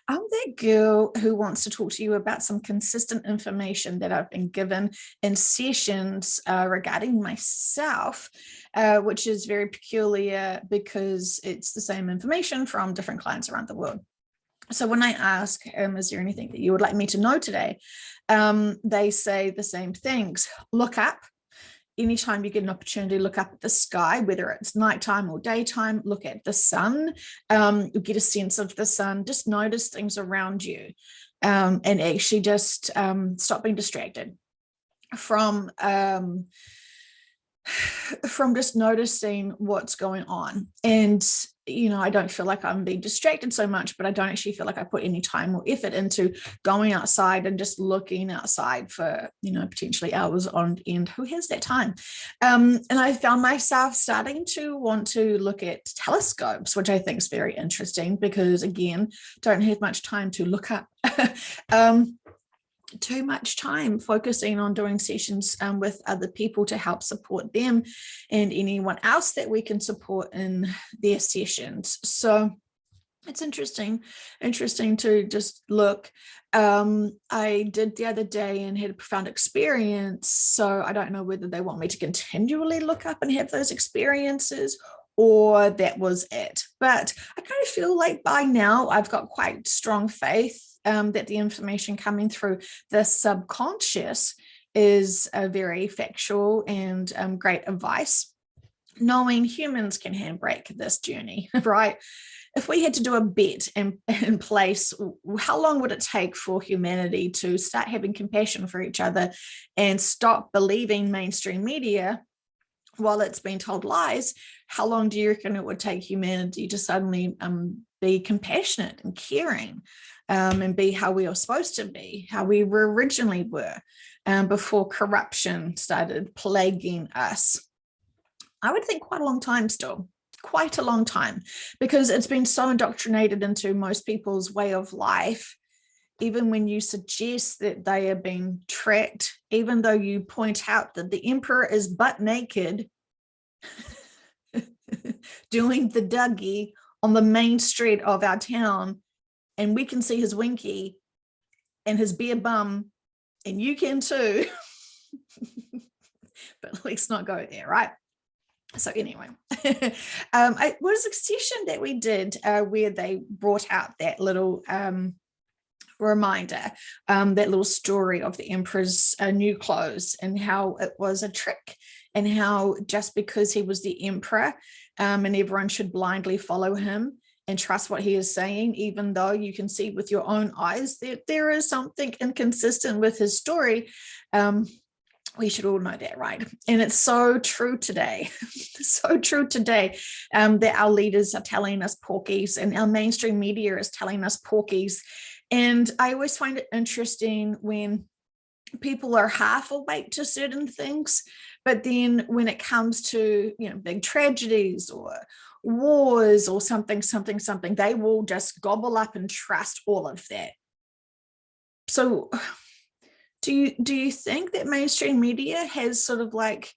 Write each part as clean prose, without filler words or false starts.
I'm that girl who wants to talk to you about some consistent information that I've been given in sessions regarding myself, which is very peculiar because it's the same information from different clients around the world. So when I ask, is there anything that you would like me to know today? They say the same things. Look up. Anytime you get an opportunity, look up at the sky, whether it's nighttime or daytime, look at the sun, you get a sense of the sun, just notice things around you, and actually just stop being distracted from just noticing what's going on. And I don't feel like I'm being distracted so much, but I don't actually feel like I put any time or effort into going outside and just looking outside for potentially hours on end. Who has that time? And I found myself starting to want to look at telescopes, which I think is very interesting because, again, don't have much time to look up. Too much time focusing on doing sessions with other people to help support them and anyone else that we can support in their sessions. So it's interesting to just look. I did the other day and had a profound experience. So I don't know whether they want me to continually look up and have those experiences, or that was it. But I kind of feel like by now I've got quite strong faith that the information coming through the subconscious is a very factual and great advice, knowing humans can handbrake this journey, right? If we had to do a bet in place, how long would it take for humanity to start having compassion for each other and stop believing mainstream media while it's been told lies? How long do you reckon it would take humanity to suddenly be compassionate and caring, and be how we are supposed to be, how we originally were, before corruption started plaguing us? I would think quite a long time still, quite a long time, because it's been so indoctrinated into most people's way of life. Even when you suggest that they are being tracked, even though you point out that the emperor is butt naked doing the Dougie on the main street of our town, and we can see his winky and his bare bum, and you can too. But let's not go there, right? So anyway, it was a session that we did where they brought out that little reminder, that little story of the emperor's new clothes and how it was a trick, and how just because he was the emperor and everyone should blindly follow him and trust what he is saying, even though you can see with your own eyes that there is something inconsistent with his story. We should all know that, right? And it's so true today, so true today, that our leaders are telling us porkies and our mainstream media is telling us porkies. And I always find it interesting when people are half awake to certain things, but then when it comes to big tragedies or wars or something, they will just gobble up and trust all of that. So do you think that mainstream media has sort of like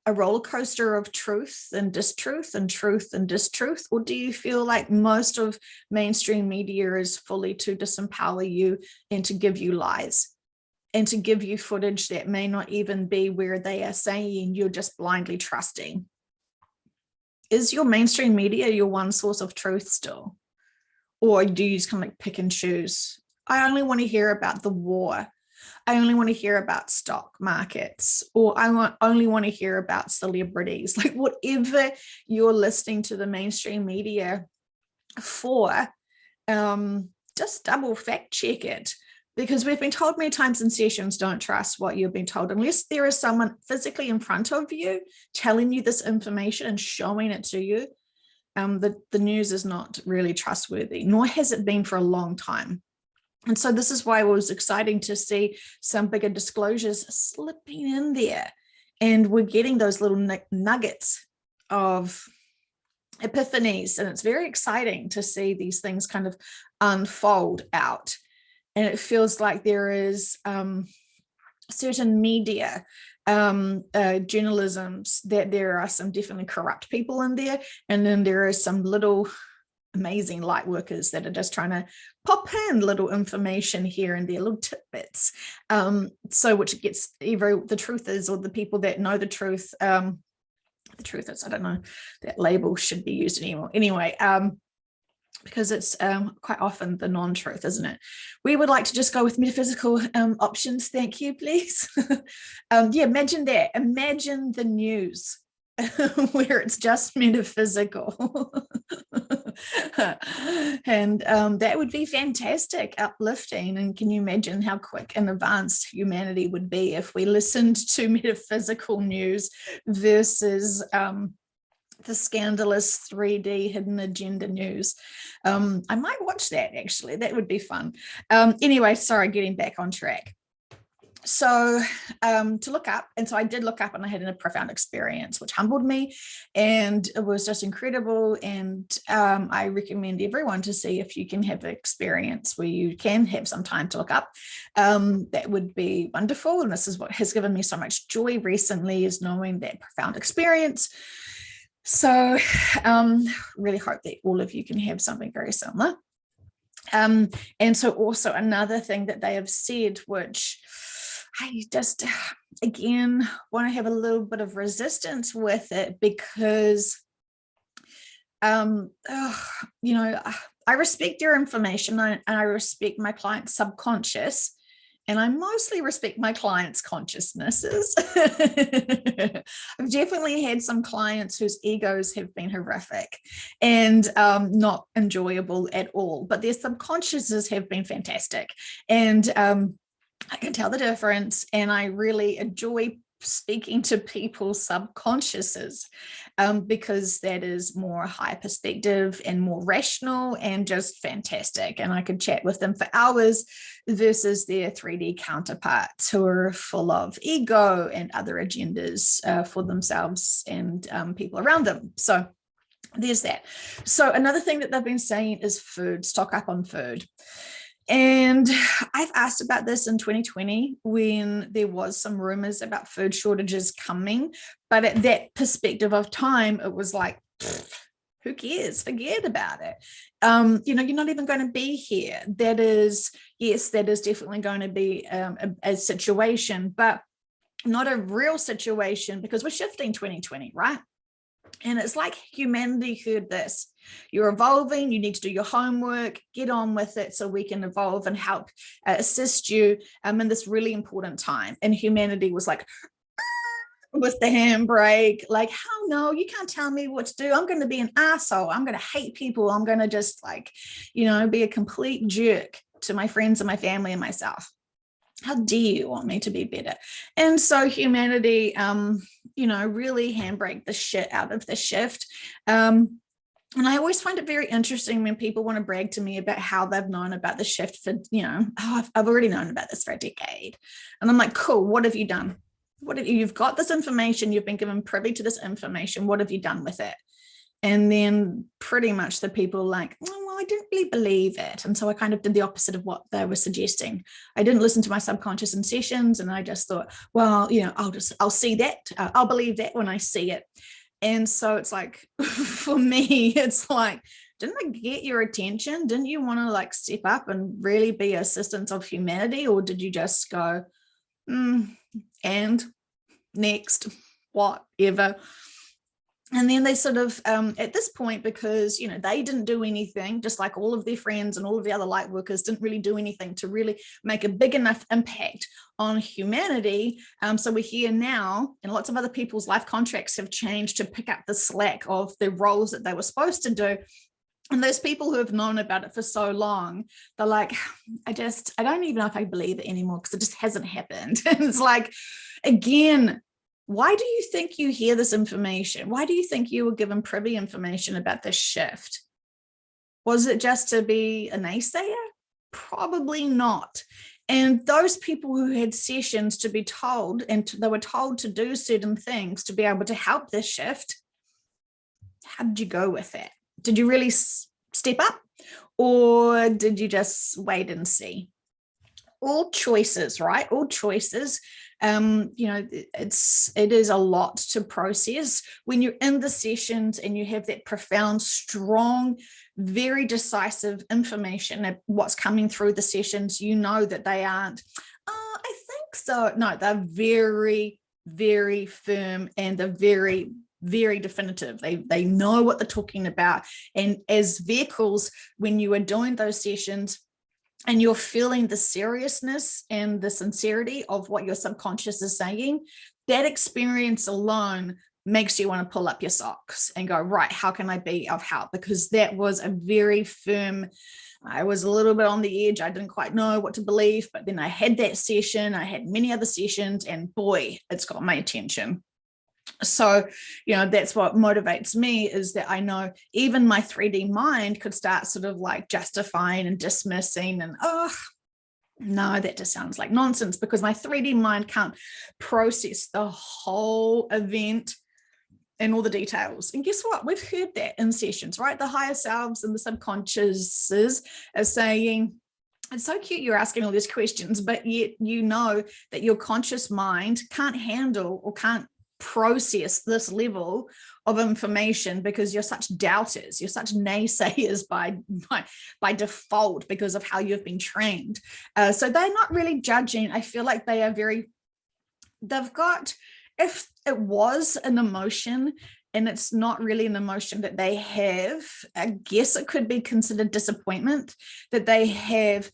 a roller coaster of truth and distruth and truth and distruth? Or do you feel like most of mainstream media is fully to disempower you and to give you lies and to give you footage that may not even be where they are saying, you're just blindly trusting? Is your mainstream media your one source of truth still? Or do you just kind of like pick and choose? I only want to hear about the war. I only want to hear about stock markets, or I only want to hear about celebrities. Like whatever you're listening to the mainstream media for, just double fact check it. Because we've been told many times in sessions, don't trust what you've been told unless there is someone physically in front of you telling you this information and showing it to you. The news is not really trustworthy, nor has it been for a long time. And so this is why it was exciting to see some bigger disclosures slipping in there. And we're getting those little nuggets of epiphanies. And it's very exciting to see these things kind of unfold out. And it feels like there is certain media, journalisms, that there are some definitely corrupt people in there. And then there are some little amazing light workers that are just trying to pop in little information here and there, little tidbits. So which gets either the truthers or the people that know the truth is, I don't know, that label should be used anymore. Anyway, because it's quite often the non-truth, isn't it? We would like to just go with metaphysical options. Thank you, please. Yeah, imagine that. Imagine the news where it's just metaphysical. And that would be fantastic, uplifting. And can you imagine how quick and advanced humanity would be if we listened to metaphysical news versus the scandalous 3D hidden agenda news? I might watch that, actually. That would be fun. Anyway, sorry, getting back on track. So to look up, and so I did look up, and I had a profound experience which humbled me, and it was just incredible. And I recommend everyone to see if you can have an experience where you can have some time to look up. That would be wonderful. And this is what has given me so much joy recently, is knowing that profound experience. So really hope that all of you can have something very similar. And so also another thing that they have said, which I just, again, want to have a little bit of resistance with it, because, you know, I respect your information, and I respect my client's subconscious, and I mostly respect my clients' consciousnesses. I've definitely had some clients whose egos have been horrific and not enjoyable at all, but their subconsciouses have been fantastic. And I can tell the difference, and I really enjoy speaking to people's subconsciouses because that is more high perspective and more rational and just fantastic. And I could chat with them for hours versus their 3D counterparts who are full of ego and other agendas for themselves and people around them. So there's that. So another thing that they've been saying is food, stock up on food. And I've asked about this in 2020 when there was some rumors about food shortages coming, but at that perspective of time, it was like, who cares? Forget about it. You know, you're not even going to be here. That is, yes, that is definitely going to be a situation, but not a real situation, because we're shifting 2020, right? And it's like humanity heard this. You're evolving, you need to do your homework, get on with it so we can evolve and help assist you in this really important time. And humanity was like, with the handbrake, like, hell no, you can't tell me what to do. I'm going to be an asshole. I'm going to hate people. I'm going to just, like, you know, be a complete jerk to my friends and my family and myself. How dare you want me to be better? And so humanity, you know, really handbrake the shit out of the shift. And I always find it very interesting when people want to brag to me about how they've known about the shift for, you know, oh, I've already known about this for a decade. And I'm like, cool, what have you done? You've got this information, you've been given privy to this information, what have you done with it? And then pretty much the people like, oh, well, I didn't really believe it. And so I kind of did the opposite of what they were suggesting. I didn't listen to my subconscious in sessions, and I just thought, well, you know, I'll see that. I'll believe that when I see it. And so it's like, for me, it's like, didn't I get your attention? Didn't you want to, like, step up and really be assistants of humanity? Or did you just go, and next, whatever? And then they sort of, at this point, because, you know, they didn't do anything, just like all of their friends and all of the other light workers didn't really do anything to really make a big enough impact on humanity. So we're here now, and lots of other people's life contracts have changed to pick up the slack of the roles that they were supposed to do. And those people who have known about it for so long, they're like, I don't even know if I believe it anymore, because it just hasn't happened. And it's like, again, why do you think you hear this information? Why do you think you were given privy information about this shift? Was it just to be a naysayer? Probably not. And those people who had sessions to be told, and they were told to do certain things to be able to help this shift, how did you go with it? Did you really step up, or did you just wait and see? All choices, right? All choices. You know, it is a lot to process when you're in the sessions and you have that profound, strong very decisive information of what's coming through the sessions. You know that they aren't, oh, I think so. No, they're very, very firm, and they're very, very definitive. They know what they're talking about. And as vehicles, when you are doing those sessions and you're feeling the seriousness and the sincerity of what your subconscious is saying, that experience alone makes you want to pull up your socks and go, right, how can I be of help? Because that was a very firm, I was a little bit on the edge. I didn't quite know what to believe, but then I had that session, I had many other sessions, and boy, it's got my attention. So, that's what motivates me, is that I know even my 3D mind could start sort of like justifying and dismissing and, oh, no, that just sounds like nonsense, because my 3D mind can't process the whole event and all the details. And guess what? We've heard that in sessions, right? The higher selves and the subconsciouses are saying, it's so cute you're asking all these questions, but yet you know that your conscious mind can't handle or can't process this level of information, because you're such doubters, you're such naysayers by default, because of how you've been trained. So they're not really judging. I feel like they are they've got, if it was an emotion and it's not really an emotion that they have, I guess it could be considered disappointment, that they have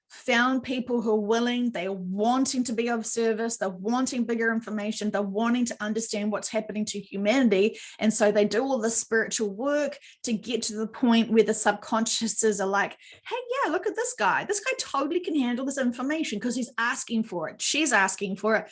found people who are willing, they're wanting to be of service, they're wanting bigger information, they're wanting to understand what's happening to humanity. And so they do all the spiritual work to get to the point where the subconsciouses are like, hey, yeah, look at this guy. This guy totally can handle this information because he's asking for it. She's asking for it.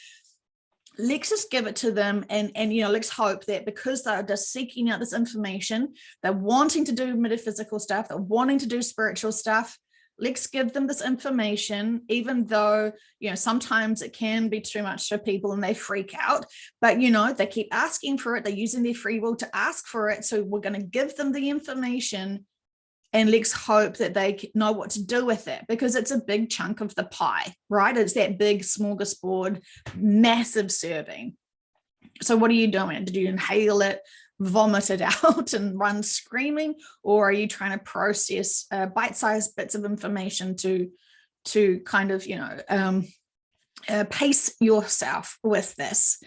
Let's just give it to them, and let's hope that because they're just seeking out this information, they're wanting to do metaphysical stuff, they're wanting to do spiritual stuff, let's give them this information, even though, sometimes it can be too much for people and they freak out, but, they keep asking for it. They're using their free will to ask for it. So we're going to give them the information, and let's hope that they know what to do with it, because it's a big chunk of the pie, right? It's that big smorgasbord, massive serving. So what are you doing? Did you inhale it, vomit it out and run screaming? Or are you trying to process bite-sized bits of information to kind of, pace yourself with this?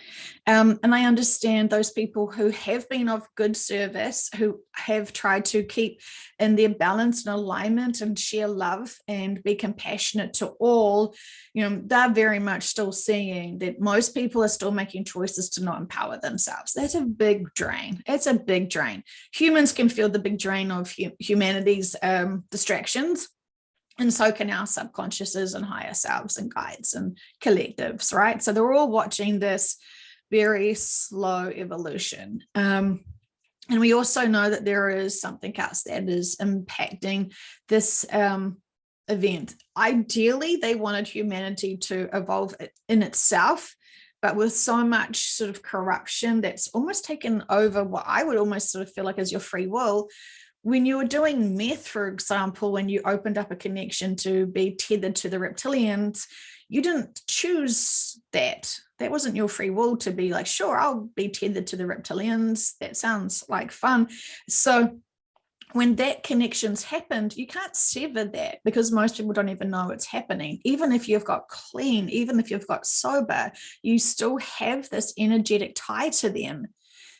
And I understand those people who have been of good service, who have tried to keep in their balance and alignment and share love and be compassionate to all. They're very much still seeing that most people are still making choices to not empower themselves. That's a big drain. It's a big drain. Humans can feel the big drain of humanity's distractions. And so can our subconsciouses and higher selves and guides and collectives, right? So they're all watching this very slow evolution. And we also know that there is something else that is impacting this event. Ideally, they wanted humanity to evolve in itself, but with so much sort of corruption that's almost taken over what I would almost sort of feel like is your free will. When you were doing meth, for example, when you opened up a connection to be tethered to the reptilians, you didn't choose that. That wasn't your free will to be like, sure, I'll be tethered to the reptilians. That sounds like fun. So when that connection's happened, you can't sever that, because most people don't even know it's happening. Even if you've got clean, even if you've got sober, you still have this energetic tie to them.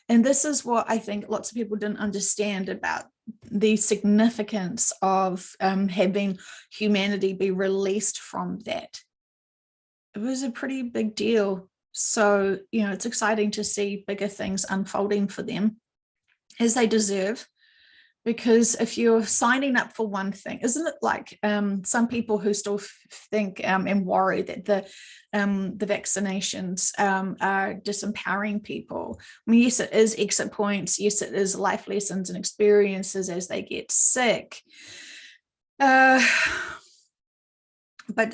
And this is what I think lots of people didn't understand about the significance of having humanity be released from that. It was a pretty big deal. So, it's exciting to see bigger things unfolding for them, as they deserve. Because if you're signing up for one thing, isn't it like some people who still think and worry that the vaccinations are disempowering people? I mean, yes, it is exit points. Yes, it is life lessons and experiences as they get sick. But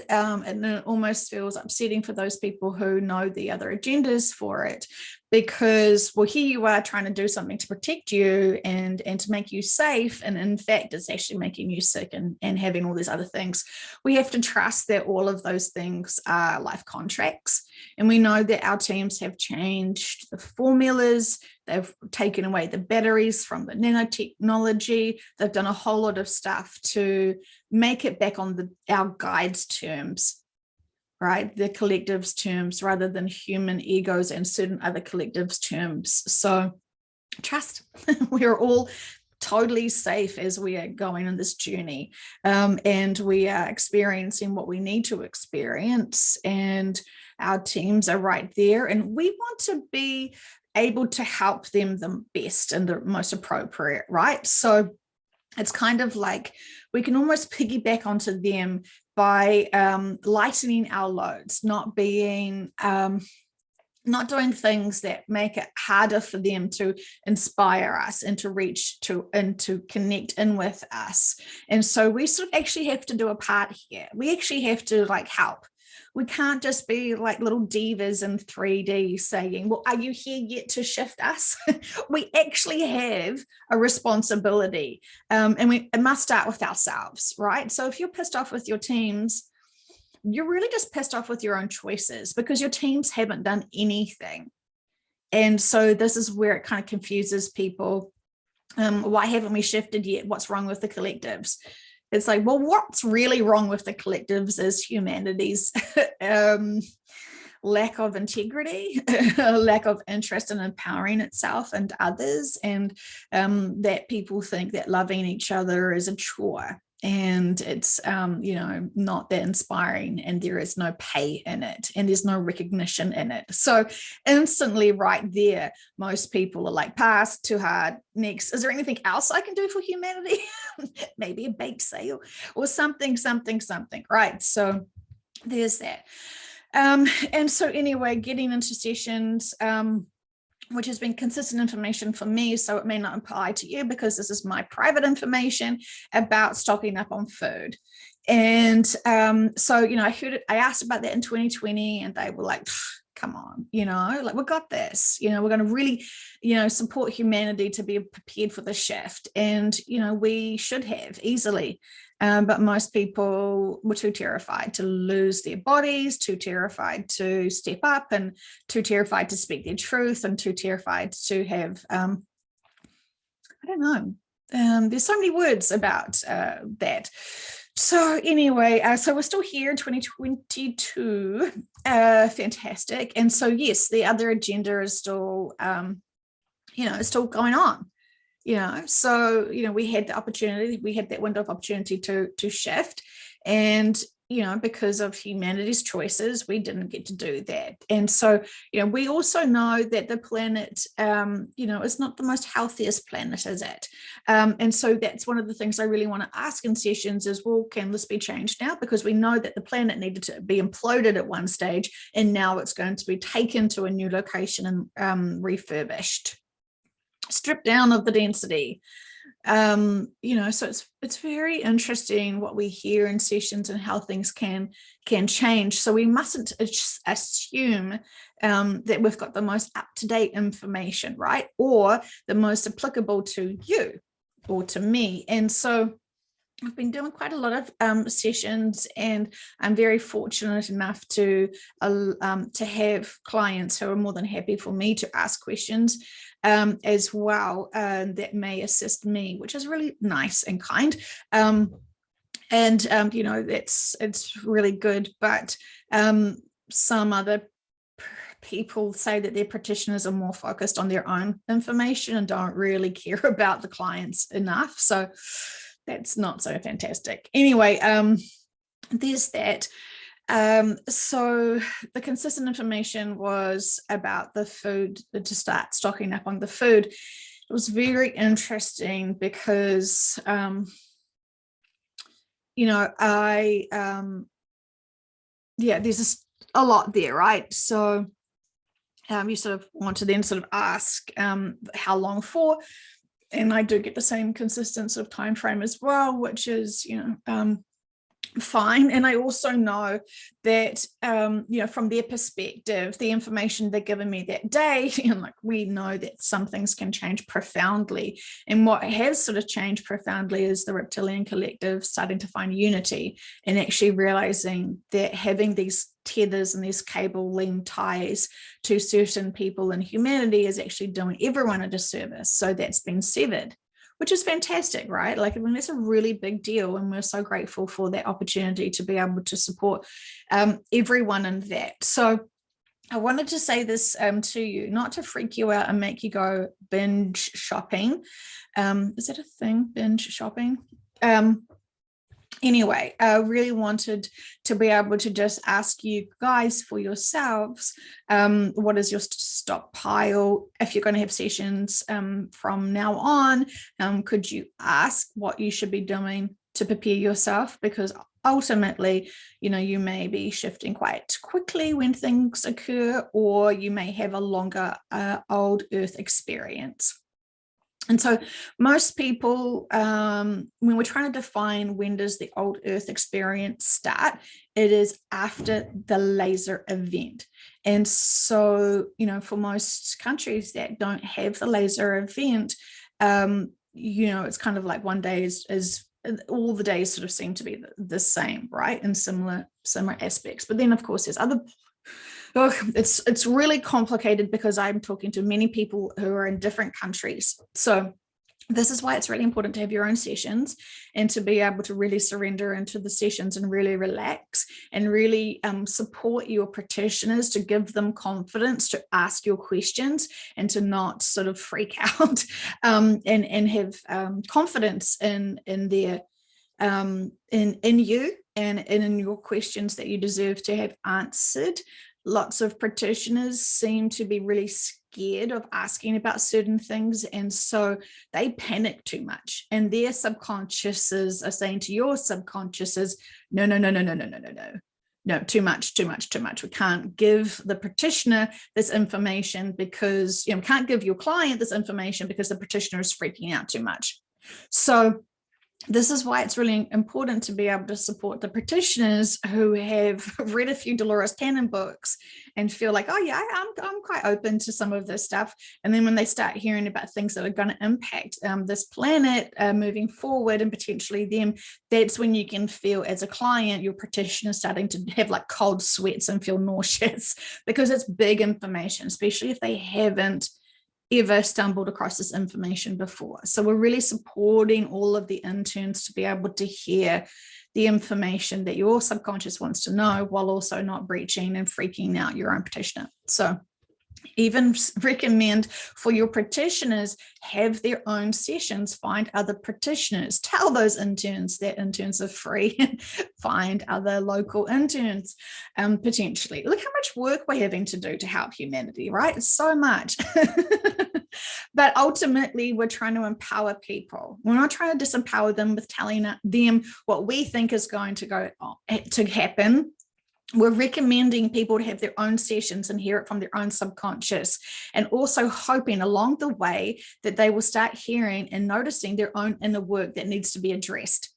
and it almost feels upsetting for those people who know the other agendas for it, because, well, here you are trying to do something to protect you and to make you safe, and in fact it's actually making you sick and having all these other things. We have to trust that all of those things are life contracts, and we know that our teams have changed the formulas, they've taken away the batteries from the nanotechnology, they've done a whole lot of stuff to make it back on our guides' terms, right? The collective's terms rather than human egos and certain other collectives' terms. So trust, we're all totally safe as we are going on this journey, and we are experiencing what we need to experience, and our teams are right there, and we want to be able to help them the best and the most appropriate, right? So it's kind of like we can almost piggyback onto them by lightening our loads, not being not doing things that make it harder for them to inspire us and to reach to and to connect in with us. And so we sort of actually have to do a part here. We actually have to like help. We can't just be like little divas in 3D saying, well, are you here yet to shift us? We actually have a responsibility, and it must start with ourselves, right? So if you're pissed off with your teams, you're really just pissed off with your own choices because your teams haven't done anything. And so this is where it kind of confuses people. Why haven't we shifted yet? What's wrong with the collectives? It's like, well, what's really wrong with the collectives is humanity's lack of integrity, lack of interest in empowering itself and others, and that people think that loving each other is a chore. And it's, not that inspiring, and there is no pay in it, and there's no recognition in it. So instantly right there, most people are like, pass, too hard, next. Is there anything else I can do for humanity? Maybe a bake sale or something, right? So there's that. And so anyway, getting into sessions, which has been consistent information for me, so it may not apply to you because this is my private information about stocking up on food. And so, I asked about that in 2020, and they were like, come on, like, we got this, we're going to really, support humanity to be prepared for the shift. And, we should have easily. But most people were too terrified to lose their bodies, too terrified to step up, and too terrified to speak their truth, and too terrified to have, I don't know, there's so many words about that. So anyway, so we're still here in 2022, fantastic. And so, yes, the other agenda is still, is still going on. So, we had the opportunity, we had that window of opportunity to shift, and, because of humanity's choices, we didn't get to do that. And so, we also know that the planet, is not the most healthiest planet, is it? And so that's one of the things I really want to ask in sessions is, well, can this be changed now? Because we know that the planet needed to be imploded at one stage, and now it's going to be taken to a new location and refurbished, stripped down of the density. So it's very interesting what we hear in sessions and how things can change. So we mustn't assume that we've got the most up-to-date information, right? Or the most applicable to you or to me. And so I've been doing quite a lot of sessions, and I'm very fortunate enough to have clients who are more than happy for me to ask questions as well, that may assist me, which is really nice and kind. It's really good. But some other people say that their practitioners are more focused on their own information and don't really care about the clients enough. So that's not so fantastic. Anyway, there's that. So the consistent information was about the food, to start stocking up on the food. It was very interesting because, there's a lot there, right? So you sort of want to then sort of ask how long for, and I do get the same consistent sort of time frame as well, which is, fine. And I also know that, from their perspective, the information they're giving me that day, like we know that some things can change profoundly. And what has sort of changed profoundly is the reptilian collective starting to find unity and actually realizing that having these tethers and these cable link ties to certain people in humanity is actually doing everyone a disservice. So that's been severed, which is fantastic, right? Like, I mean, that's a really big deal. And we're so grateful for that opportunity to be able to support everyone in that. So I wanted to say this to you, not to freak you out and make you go binge shopping. Is that a thing, binge shopping? Anyway, I really wanted to be able to just ask you guys for yourselves, what is your stockpile? If you're going to have sessions from now on, could you ask what you should be doing to prepare yourself? Because ultimately, you may be shifting quite quickly when things occur, or you may have a longer old earth experience. And so most people, when we're trying to define when does the old earth experience start, it is after the laser event. And so, for most countries that don't have the laser event, it's kind of like one day is all the days sort of seem to be the same, right? In similar aspects. But then, of course, there's other. Look, it's really complicated because I'm talking to many people who are in different countries. So this is why it's really important to have your own sessions and to be able to really surrender into the sessions and really relax and really support your practitioners, to give them confidence to ask your questions and to not sort of freak out, and have confidence in their in you and in your questions that you deserve to have answered. Lots of practitioners seem to be really scared of asking about certain things, and so they panic too much, and their subconsciouses are saying to your subconsciouses, no, too much. We can't give the practitioner this information because, we can't give your client this information because the practitioner is freaking out too much. So this is why it's really important to be able to support the practitioners who have read a few Dolores Cannon books and feel like, oh yeah, I'm quite open to some of this stuff. And then when they start hearing about things that are going to impact this planet moving forward and potentially them, that's when you can feel as a client, your practitioner starting to have like cold sweats and feel nauseous, because it's big information, especially if they haven't ever stumbled across this information before. So we're really supporting all of the interns to be able to hear the information that your subconscious wants to know, while also not breaching and freaking out your own practitioner. So even recommend for your practitioners, have their own sessions, find other practitioners, tell those interns that interns are free, and find other local interns. Potentially, look how much work we're having to do to help humanity, right? It's so much. But ultimately, we're trying to empower people. We're not trying to disempower them with telling them what we think is going to happen. We're recommending people to have their own sessions and hear it from their own subconscious, and also hoping along the way that they will start hearing and noticing their own inner work that needs to be addressed.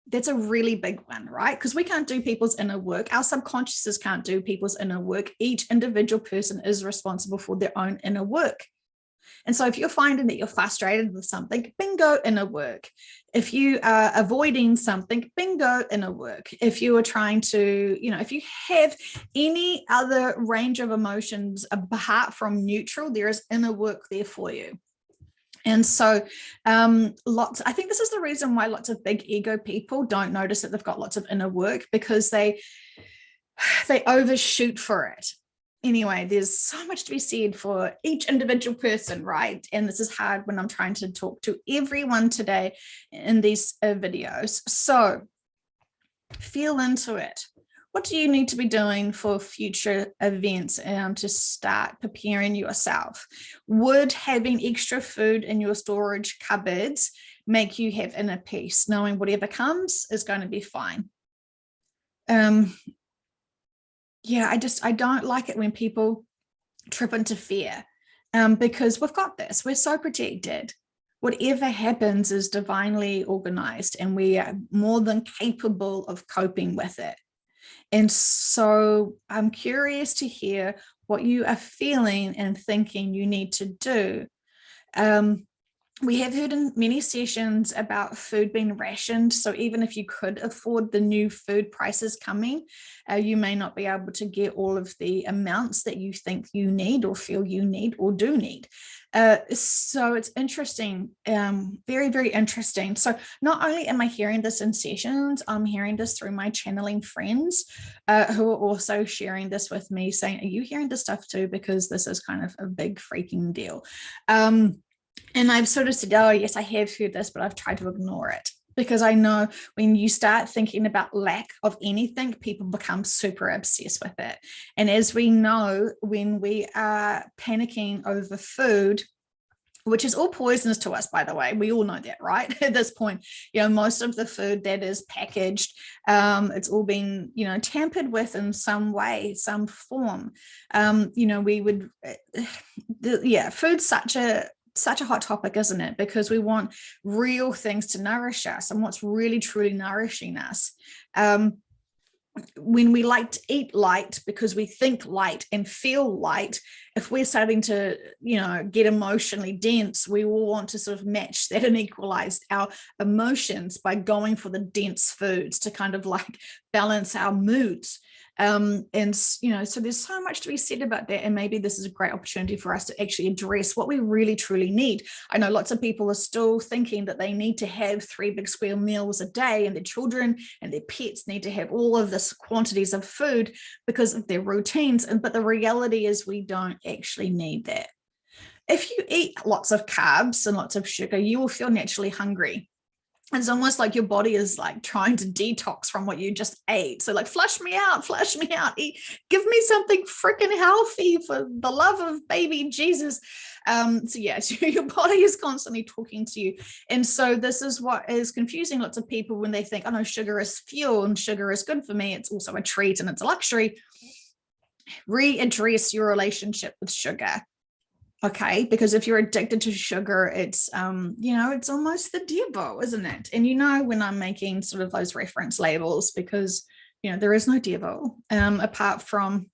That's a really big one, right? Because we can't do people's inner work. Our subconsciouses can't do people's inner work. Each individual person is responsible for their own inner work. And so if you're finding that you're frustrated with something, bingo, inner work. If you are avoiding something, bingo, inner work. If you are trying to, if you have any other range of emotions apart from neutral, there is inner work there for you. And so I think this is the reason why lots of big ego people don't notice that they've got lots of inner work, because they overshoot for it. Anyway, there's so much to be said for each individual person, right? And this is hard when I'm trying to talk to everyone today in these videos. So feel into it. What do you need to be doing for future events to start preparing yourself? Would having extra food in your storage cupboards make you have inner peace, knowing whatever comes is going to be fine? Yeah, I don't like it when people trip into fear, because we've got this. We're so protected. whatever happens is divinely organized, and we are more than capable of coping with it. And so I'm curious to hear what you are feeling and thinking you need to do. We have heard in many sessions about food being rationed. So even if you could afford the new food prices coming, you may not be able to get all of the amounts that you think you need or feel you need or do need. So it's interesting, very, very interesting. So not only am I hearing this in sessions, I'm hearing this through my channeling friends who are also sharing this with me, saying, are you hearing this stuff too? Because this is kind of a big freaking deal. And I've sort of said, oh, yes, I have heard this, but I've tried to ignore it, because I know when you start thinking about lack of anything, people become super obsessed with it. And as we know, when we are panicking over food, which is all poisonous to us, by the way, we all know that, right? At this point, most of the food that is packaged, it's all been, tampered with in some way, some form. We would, food's such a hot topic, isn't it? Because we want real things to nourish us, and what's really truly nourishing us. When we like to eat light because we think light and feel light, if we're starting to, get emotionally dense, we will want to sort of match that and equalize our emotions by going for the dense foods to kind of like balance our moods. So there's so much to be said about that, and maybe this is a great opportunity for us to actually address what we really truly need. I know lots of people are still thinking that they need to have 3 big square meals a day, and their children and their pets need to have all of this quantities of food because of their routines, but the reality is we don't actually need that. If you eat lots of carbs and lots of sugar, you will feel naturally hungry. It's almost like your body is like trying to detox from what you just ate. So like, flush me out, give me something freaking healthy for the love of baby Jesus. So your body is constantly talking to you. And so this is what is confusing lots of people when they think, oh no, sugar is fuel and sugar is good for me. It's also a treat and it's a luxury. Readdress your relationship with sugar. Okay, because if you're addicted to sugar, it's, it's almost the devil, isn't it? And when I'm making sort of those reference labels, because, there is no devil apart from,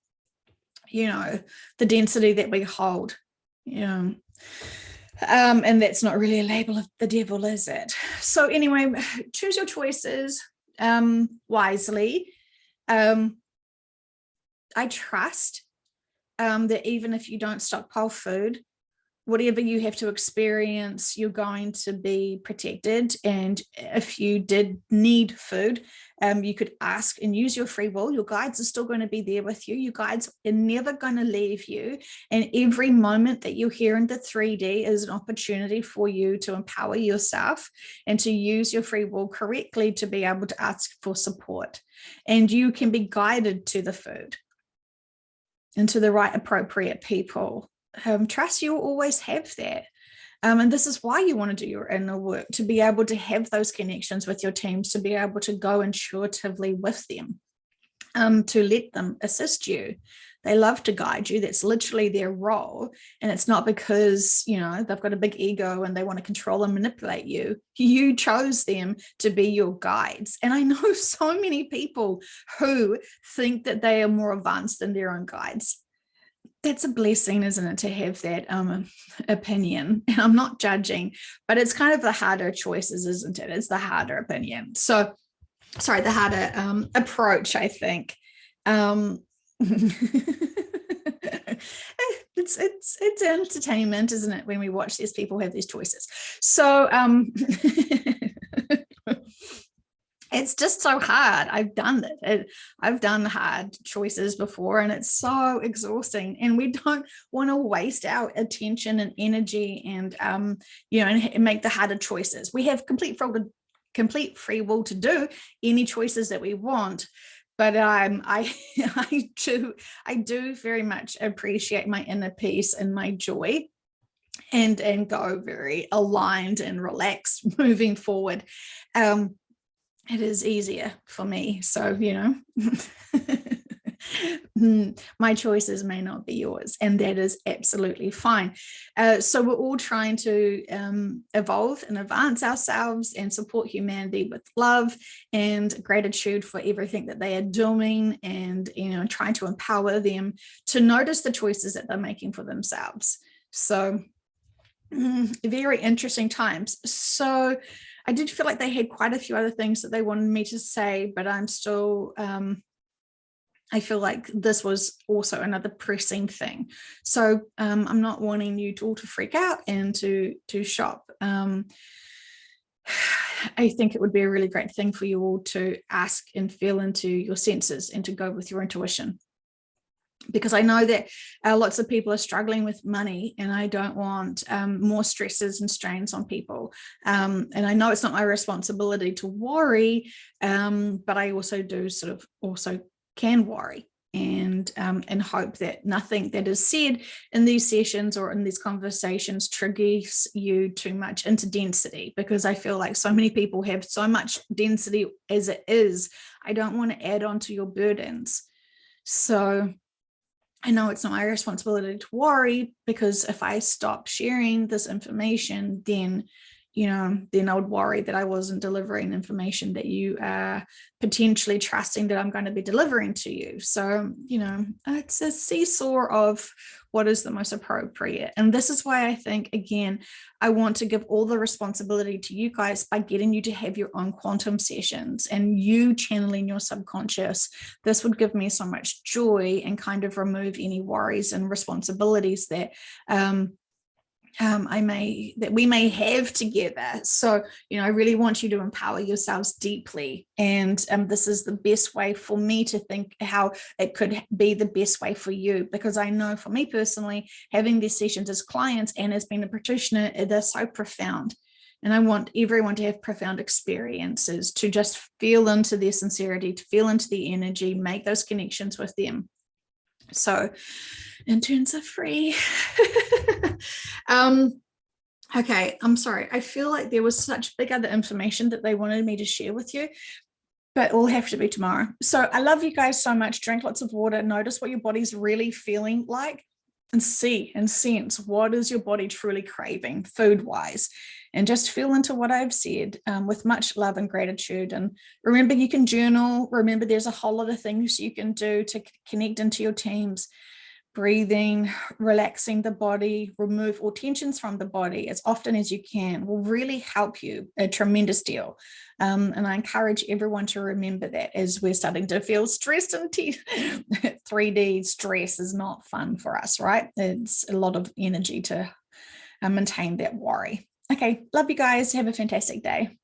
the density that we hold. And that's not really a label of the devil, is it? So anyway, choose your choices wisely. I trust that even if you don't stockpile food, whatever you have to experience, you're going to be protected. And if you did need food, you could ask and use your free will. Your guides are still going to be there with you. Your guides are never going to leave you. And every moment that you're here in the 3D is an opportunity for you to empower yourself and to use your free will correctly to be able to ask for support. And you can be guided to the food and to the right appropriate people. Trust you'll always have that. And this is why you want to do your inner work, to be able to have those connections with your teams, to be able to go intuitively with them, to let them assist you. They love to guide you. That's literally their role. And it's not because, they've got a big ego and they want to control and manipulate you. You chose them to be your guides. And I know so many people who think that they are more advanced than their own guides. That's a blessing, isn't it, to have that opinion? And I'm not judging, but it's kind of the harder choices, isn't it? It's the harder opinion. So, sorry, the harder approach, I think. It's entertainment, isn't it, when we watch these people have these choices? So it's just so hard. I've done it. I've done hard choices before, and it's so exhausting. And we don't want to waste our attention and energy and and make the harder choices. We have complete free will to do any choices that we want. But I do very much appreciate my inner peace and my joy, and go very aligned and relaxed moving forward. It is easier for me. So, my choices may not be yours, and that is absolutely fine. So we're all trying to evolve and advance ourselves and support humanity with love and gratitude for everything that they are doing, and trying to empower them to notice the choices that they're making for themselves. So very interesting times. So I did feel like they had quite a few other things that they wanted me to say, but I'm still I feel like this was also another pressing thing. So I'm not wanting you all to freak out and to shop. I think it would be a really great thing for you all to ask and feel into your senses and to go with your intuition. Because I know that lots of people are struggling with money, and I don't want more stresses and strains on people. And I know it's not my responsibility to worry, but I also do sort of also can worry and hope that nothing that is said in these sessions or in these conversations triggers you too much into density, because I feel like so many people have so much density as it is. I don't want to add on to your burdens. So I know it's not my responsibility to worry, because if I stop sharing this information, then I would worry that I wasn't delivering information that you are potentially trusting that I'm going to be delivering to you. So, it's a seesaw of what is the most appropriate. And this is why I think, again, I want to give all the responsibility to you guys by getting you to have your own quantum sessions and you channeling your subconscious. This would give me so much joy and kind of remove any worries and responsibilities that we may have together. So, I really want you to empower yourselves deeply. And this is the best way for me to think how it could be the best way for you, because I know for me personally, having these sessions as clients and as being a practitioner, they're so profound. And I want everyone to have profound experiences, to just feel into their sincerity, to feel into the energy, make those connections with them. So interns are free. Okay, I'm sorry. I feel like there was such big other information that they wanted me to share with you, but it will have to be tomorrow. So I love you guys so much. Drink lots of water. Notice what your body's really feeling like, and see and sense what is your body truly craving food-wise. And just feel into what I've said with much love and gratitude. And remember, you can journal. Remember, there's a whole lot of things you can do to connect into your teams. Breathing, relaxing the body, remove all tensions from the body as often as you can will really help you a tremendous deal. And I encourage everyone to remember that as we're starting to feel stressed and 3D stress is not fun for us, right? It's a lot of energy to maintain that worry. Okay, love you guys. Have a fantastic day.